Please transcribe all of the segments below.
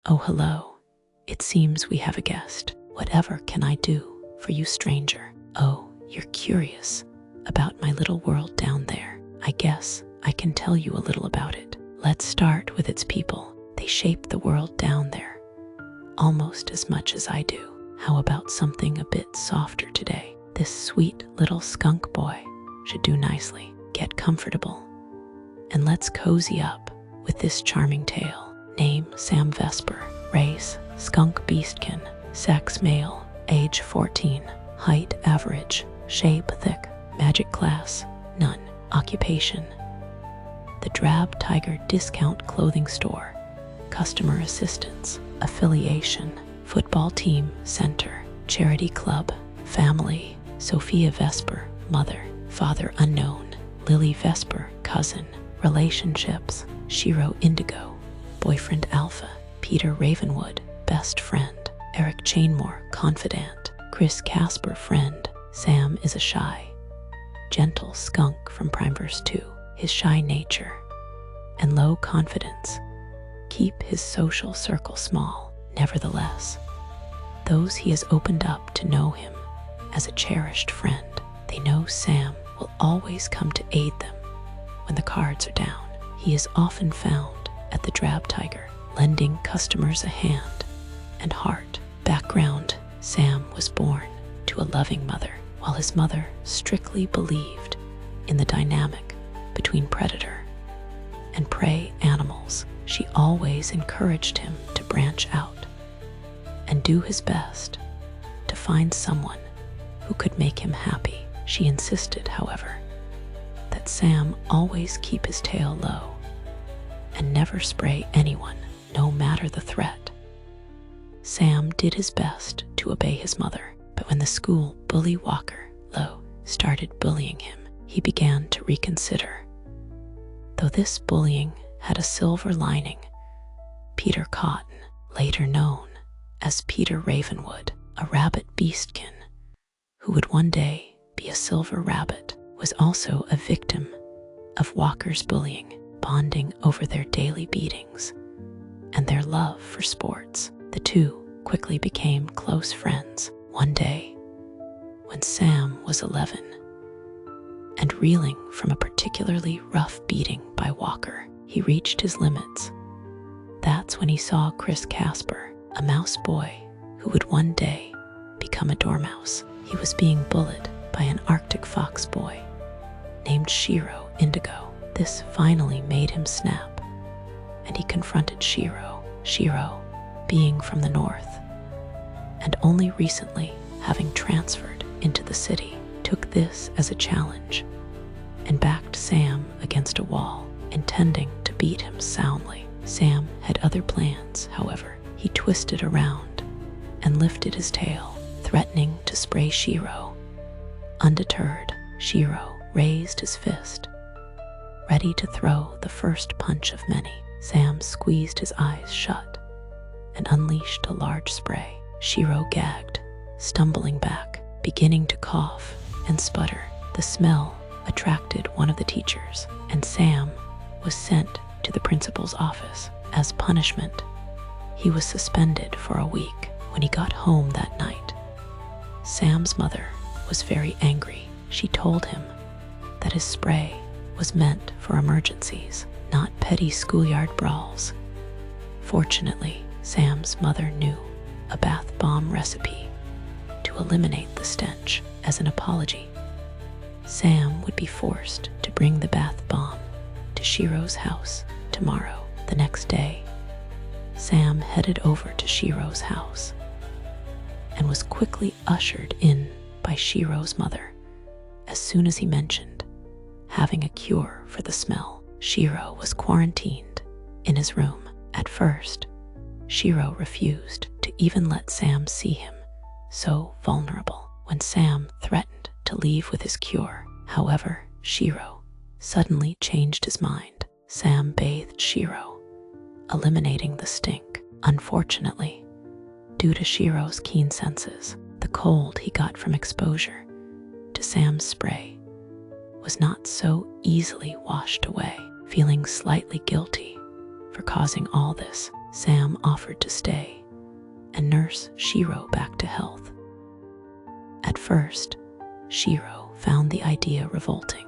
"Oh, hello. It seems we have a guest. Whatever can I do for you, stranger? Oh, you're curious about my little world down there. I guess I can tell you a little about it. Let's start with its people. They shape the world down there almost as much as I do. How about something a bit softer today? This sweet little skunk boy should do nicely. Get comfortable and let's cozy up with this charming tale. Name Sam Vesper. Race skunk beastkin. Sex male. Age 14. Height average. Shape thick. Magic class none. Occupation the Drab Tiger Discount Clothing Store. Customer assistance. Affiliation football team center. Charity club. Family Sophia Vesper mother. Father unknown. Lily Vesper cousin. Relationships Shiro Indigo boyfriend Alpha. Peter Ravenwood best friend. Eric Chainmore confidant. Chris Casper friend. Sam is a shy, gentle skunk from Primeverse 2. His shy nature and low confidence keep his social circle small. Nevertheless, those he has opened up to know him as a cherished friend. They know Sam will always come to aid them when the cards are down. He is often found at the Drab Tiger, lending customers a hand and heart. Background: Sam was born to a loving mother. While his mother strictly believed in the dynamic between predator and prey animals, she always encouraged him to branch out and do his best to find someone who could make him happy. She insisted, however, that Sam always keep his tail low and never spray anyone, no matter the threat. Sam did his best to obey his mother, but when the school bully Walker Lowe started bullying him, he began to reconsider. Though this bullying had a silver lining, Peter Cotton, later known as Peter Ravenwood, a rabbit beastkin who would one day be a silver rabbit, was also a victim of Walker's bullying. Bonding over their daily beatings and their love for sports, the two quickly became close friends. One day, when Sam was 11 and reeling from a particularly rough beating by Walker, he reached his limits. That's when he saw Chris Casper, a mouse boy who would one day become a dormouse. He was being bullied by an Arctic fox boy named Shiro Indigo. This finally made him snap, and he confronted Shiro. Shiro, being from the north, and only recently having transferred into the city, took this as a challenge and backed Sam against a wall, intending to beat him soundly. Sam had other plans, however. He twisted around and lifted his tail, threatening to spray Shiro. Undeterred, Shiro raised his fist, ready to throw the first punch of many. Sam squeezed his eyes shut and unleashed a large spray. Shiro gagged, stumbling back, beginning to cough and sputter. The smell attracted one of the teachers, and Sam was sent to the principal's office. As punishment, he was suspended for a week. When he got home that night, Sam's mother was very angry. She told him that his spray was meant for emergencies, not petty schoolyard brawls. Fortunately, Sam's mother knew a bath bomb recipe to eliminate the stench. As an apology, Sam would be forced to bring the bath bomb to Shiro's house tomorrow. The next day, Sam headed over to Shiro's house and was quickly ushered in by Shiro's mother as soon as he mentioned having a cure for the smell. Shiro was quarantined in his room. At first, Shiro refused to even let Sam see him, so vulnerable. When Sam threatened to leave with his cure, however, Shiro suddenly changed his mind. Sam bathed Shiro, eliminating the stink. Unfortunately, due to Shiro's keen senses, the cold he got from exposure to Sam's spray was not so easily washed away. Feeling slightly guilty for causing all this, Sam offered to stay and nurse Shiro back to health. At first, Shiro found the idea revolting.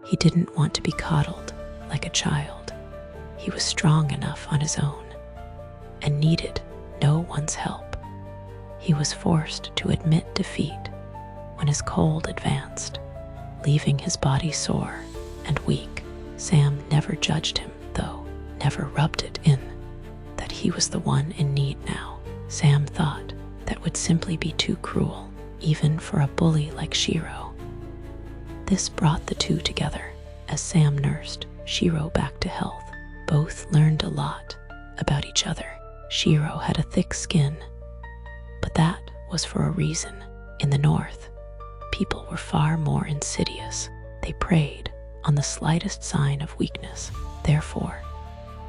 He didn't want to be coddled like a child. He was strong enough on his own and needed no one's help. He was forced to admit defeat when his cold advanced, leaving his body sore and weak. Sam never judged him, though, never rubbed it in that he was the one in need now. Sam thought that would simply be too cruel, even for a bully like Shiro. This brought the two together as Sam nursed Shiro back to health. Both learned a lot about each other. Shiro had a thick skin, but that was for a reason. In the north, people were far more insidious. They preyed on the slightest sign of weakness. Therefore,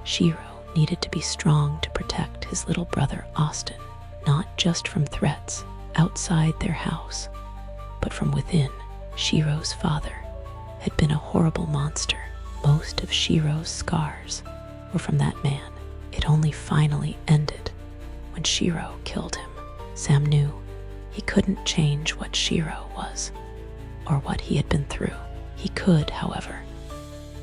Shiro needed to be strong to protect his little brother Austin, not just from threats outside their house, but from within. Shiro's father had been a horrible monster. Most of Shiro's scars were from that man. It only finally ended when Shiro killed him. Sam knew he couldn't change what Shiro was or what he had been through. He could, however,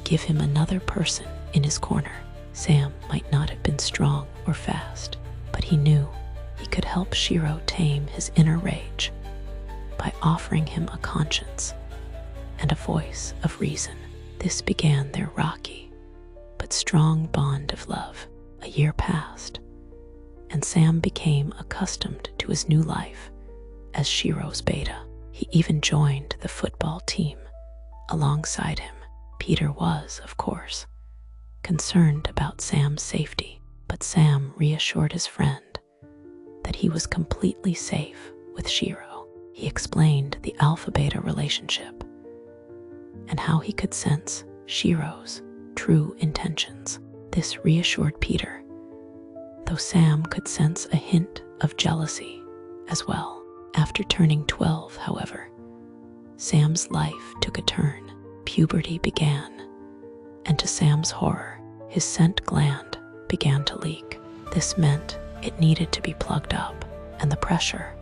give him another person in his corner. Sam might not have been strong or fast, but he knew he could help Shiro tame his inner rage by offering him a conscience and a voice of reason. This began their rocky but strong bond of love. A year passed, and Sam became accustomed to his new life as Shiro's beta. He even joined the football team alongside him. Peter was, of course, concerned about Sam's safety, but Sam reassured his friend that he was completely safe with Shiro. He explained the alpha-beta relationship and how he could sense Shiro's true intentions. This reassured Peter, though Sam could sense a hint of jealousy as well. After turning 12, however, Sam's life took a turn. Puberty began, and to Sam's horror, his scent gland began to leak. This meant it needed to be plugged up, and the pressure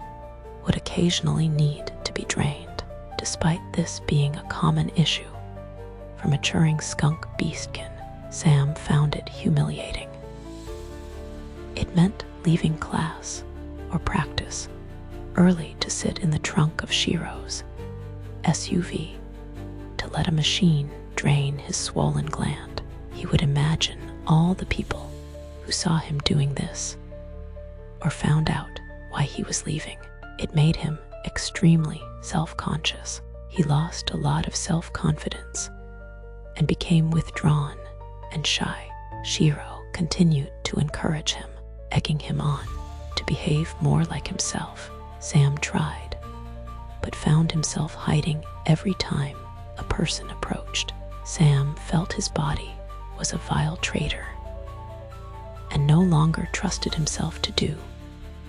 would occasionally need to be drained. Despite this being a common issue for maturing skunk beastkin, Sam found it humiliating. It meant leaving class or practice early to sit in the trunk of Shiro's SUV to let a machine drain his swollen gland. He would imagine all the people who saw him doing this or found out why he was leaving. It made him extremely self-conscious. He lost a lot of self-confidence and became withdrawn and shy. Shiro continued to encourage him, egging him on to behave more like himself. Sam tried, but found himself hiding every time a person approached. Sam felt his body was a vile traitor and no longer trusted himself to do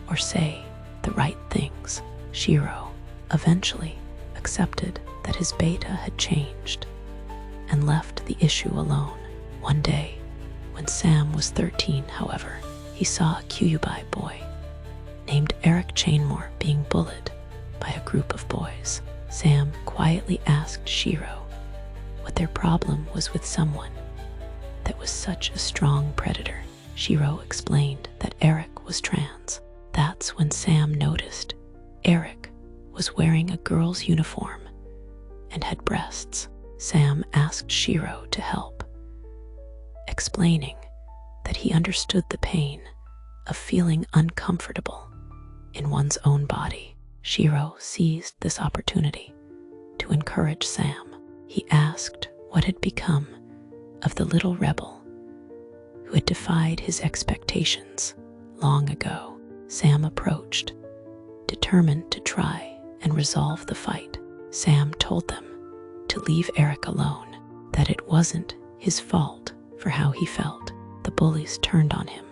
or say the right things. Shiro eventually accepted that his beta had changed and left the issue alone. One day, when Sam was 13, however, he saw a Kyuubi boy named Eric Chainmore being bullied by a group of boys. Sam quietly asked Shiro what their problem was with someone that was such a strong predator. Shiro explained that Eric was trans. That's when Sam noticed Eric was wearing a girl's uniform and had breasts. Sam asked Shiro to help, explaining that he understood the pain of feeling uncomfortable in one's own body. Shiro seized this opportunity to encourage Sam. He asked what had become of the little rebel who had defied his expectations long ago. Sam approached, determined to try and resolve the fight. Sam told them to leave Eric alone, that it wasn't his fault for how he felt. The bullies turned on him,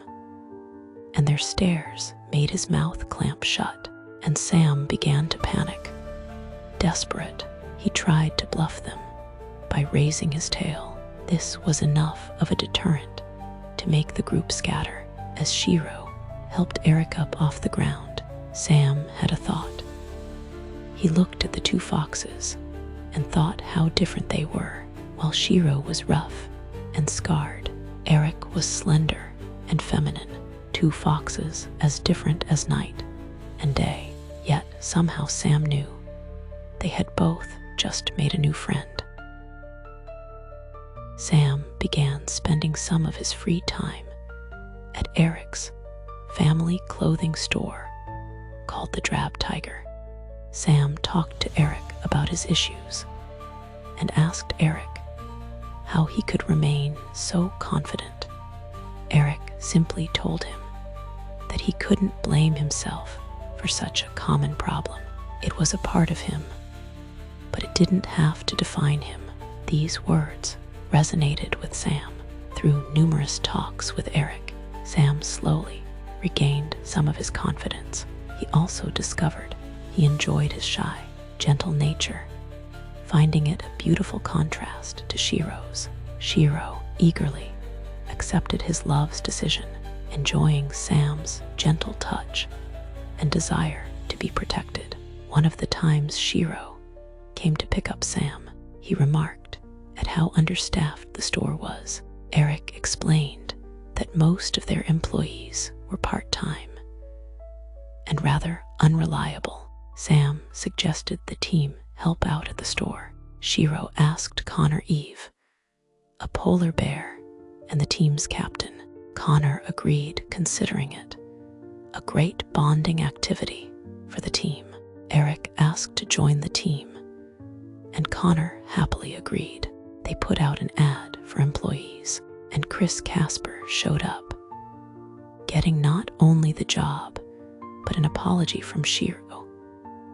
and their stares made his mouth clamp shut, and Sam began to panic. Desperate, he tried to bluff them by raising his tail. This was enough of a deterrent to make the group scatter. As Shiro helped Eric up off the ground, Sam had a thought. He looked at the two foxes and thought how different they were. While Shiro was rough and scarred, Eric was slender and feminine, two foxes as different as night and day. Yet somehow Sam knew they had both just made a new friend. Sam began spending some of his free time at Eric's family clothing store called the Drab Tiger. Sam talked to Eric about his issues and asked Eric how he could remain so confident. Eric simply told him that he couldn't blame himself for such a common problem. It was a part of him, but it didn't have to define him. These words resonated with Sam. Through numerous talks with Eric, Sam slowly regained some of his confidence. He also discovered he enjoyed his shy, gentle nature, finding it a beautiful contrast to Shiro's. Shiro eagerly accepted his love's decision, enjoying Sam's gentle touch and desire to be protected. One of the times Shiro came to pick up Sam, he remarked at how understaffed the store was. Eric explained that most of their employees were part-time and rather unreliable. Sam suggested the team help out at the store. Shiro asked Connor Eve, a polar bear and the team's captain. Connor agreed, considering it a great bonding activity for the team. Eric asked to join the team, and Connor happily agreed. They put out an ad for employees, and Chris Casper showed up, getting not only the job, but an apology from Shiro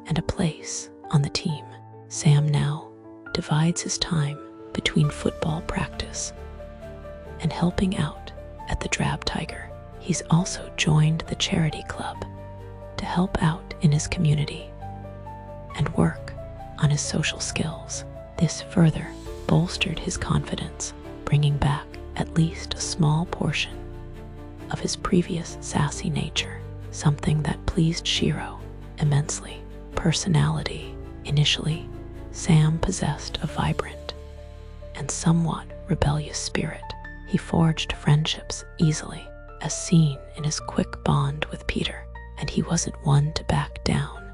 and a place on the team. Sam now divides his time between football practice and helping out at the Drab Tiger. He's also joined the charity club to help out in his community and work on his social skills. This further bolstered his confidence, bringing back at least a small portion of his previous sassy nature, something that pleased Shiro immensely. Personality. Initially, Sam possessed a vibrant and somewhat rebellious spirit. He forged friendships easily, as seen in his quick bond with Peter, and he wasn't one to back down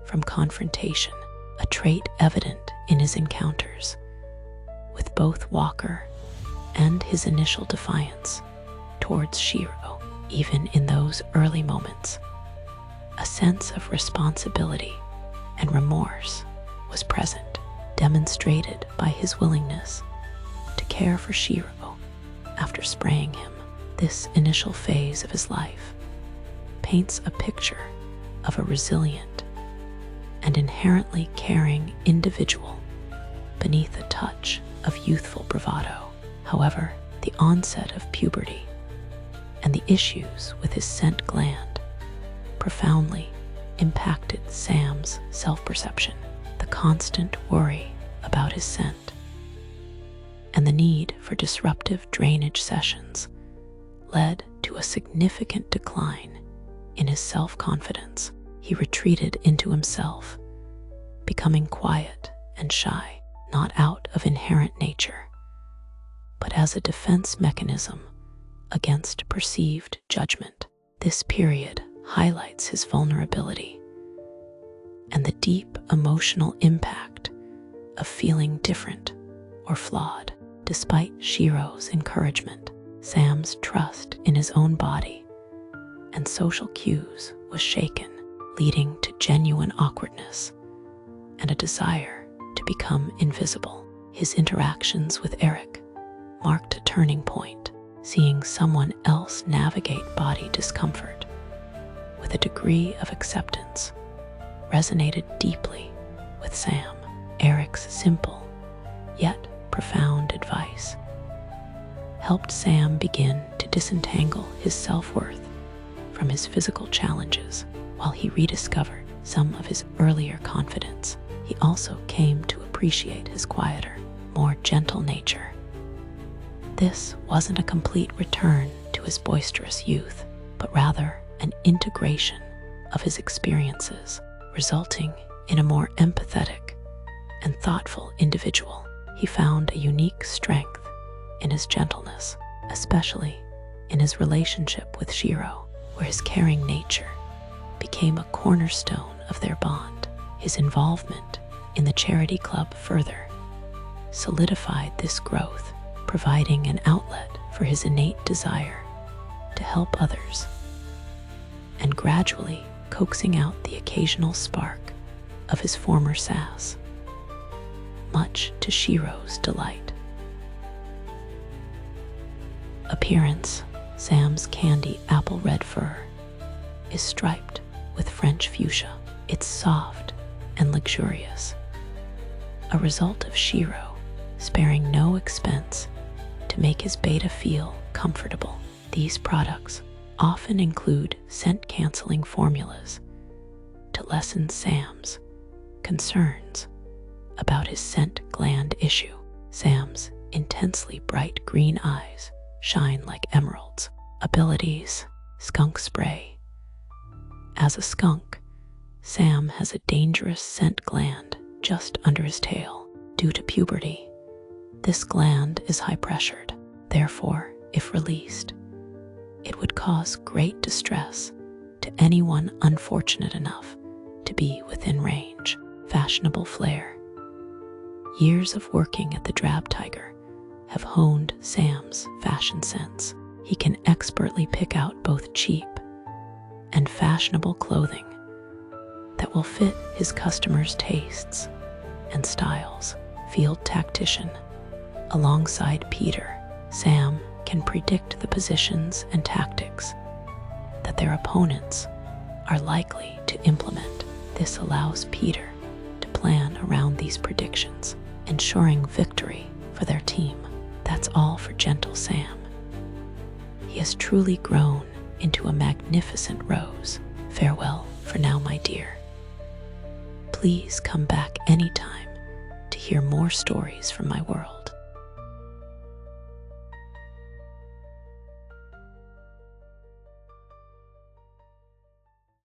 from confrontation, a trait evident in his encounters with both Walker and his initial defiance towards Shiro. Even in those early moments, a sense of responsibility and remorse was present, demonstrated by his willingness to care for Shiro after spraying him. This initial phase of his life paints a picture of a resilient and inherently caring individual beneath a touch of youthful bravado. However, the onset of puberty and the issues with his scent gland profoundly impacted Sam's self-perception. The constant worry about his scent and the need for disruptive drainage sessions led to a significant decline in his self-confidence. He retreated into himself, becoming quiet and shy, not out of inherent nature, but as a defense mechanism against perceived judgment. This period highlights his vulnerability and the deep emotional impact of feeling different or flawed. Despite Shiro's encouragement, Sam's trust in his own body and social cues was shaken, leading to genuine awkwardness and a desire to become invisible. His interactions with Eric marked a turning point. Seeing someone else navigate body discomfort with a degree of acceptance resonated deeply with Sam. Eric's simple yet profound advice helped Sam begin to disentangle his self-worth from his physical challenges. While he rediscovered some of his earlier confidence, he also came to appreciate his quieter, more gentle nature. This wasn't a complete return to his boisterous youth, but rather an integration of his experiences, resulting in a more empathetic and thoughtful individual. He found a unique strength in his gentleness, especially in his relationship with Shiro, where his caring nature became a cornerstone of their bond. His involvement in the charity club further solidified this growth, providing an outlet for his innate desire to help others and gradually coaxing out the occasional spark of his former sass, much to Shiro's delight. Appearance: Sam's candy apple red fur is striped with French fuchsia. It's soft and luxurious, a result of Shiro sparing no expense to make his beta feel comfortable. These products often include scent-canceling formulas to lessen Sam's concerns about his scent gland issue. Sam's intensely bright green eyes shine like emeralds. Abilities: skunk spray. As a skunk, Sam has a dangerous scent gland just under his tail. Due to puberty, this gland is high-pressured. Therefore, if released, it would cause great distress to anyone unfortunate enough to be within range. Fashionable flair. Years of working at the Drab Tiger have honed Sam's fashion sense. He can expertly pick out both cheap and fashionable clothing that will fit his customers' tastes and styles. Field tactician. Alongside Peter, Sam can predict the positions and tactics that their opponents are likely to implement. This allows Peter to plan around these predictions, ensuring victory for their team. That's all for Gentle Sam. He has truly grown into a magnificent rose. Farewell for now, my dear. Please come back anytime to hear more stories from my world.